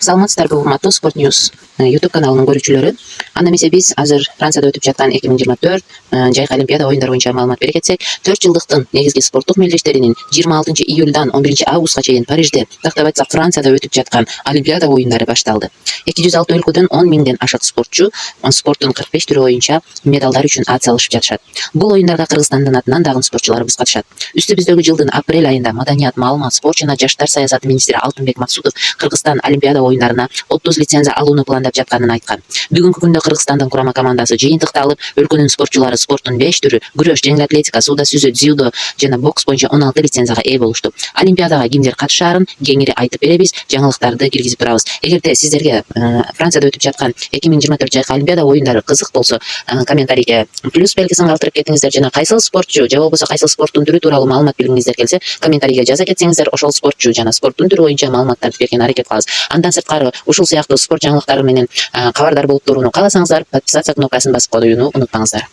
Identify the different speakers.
Speaker 1: Саламатсыздарбы урматтуу Sport News YouTube каналынын көрүүчүлөрү. Анда эмесе биз азыр Францияда өтүп жаткан 2024 жайкы Олимпиада оюндары боюнча маалымат бере кетсек, 4 жылдыктын негизги спорттук мелдештеринин 26 июлдан 11 августка чейин Парижде, тактап айтсак Францияда өтүп жаткан Олимпиада оюндары башталды. 206 өлкөдөн 10 миңден ашык спортчу спорттун 45 түрү боюнча медалдар үчүн ат салышып жатышат. Бул оюндарга Кыргызстандын атынан дагы спортчуларыбыз катышат. Үстүбүздөгү жылдын апрель айында маданият, маалымат, спорт жана жаштар саясаты министри Алтынбек Максутов Кыргызстан Олимпиада оюндарына 30 лицензия алууну пландап жатканын айткан. Бүгүнкү күндө Кыргызстандын курама командасы жыйынтыкталып, өлкөнүн спортчулары спорттун 5 түрү күрөш, жеңил атлетика, сууда сүзүү, дзюдо жана бокс боюнча 16 лицензияга ээ болушту. Олимпиадага кимдер катышаарын кеңири айтып беребиз, жаңылыктарды киргизип турабыз. Эгерде сиздерге Францияда өтүп жаткан 2024 жайкы Олимпиада оюндары кызык болсо, комментарийге плюс белгисин калтырып кетиңиздер жана кайсыл спортчу же болбосо кайсыл спорттун түрү тууралуу маалымат билгиңиздер келсе, комментарийге жаза кетсеңиздер, ошол спортчу жана спорттун түрү боюнча маалыматтарды берген аракет кылабыз. Андан сырткары ушул сыяктуу спорт жаңылыктары менен кабардар болуп турууну кааласаңыздар, подписаться кнопкасын басып коюуну унутпаңыздар.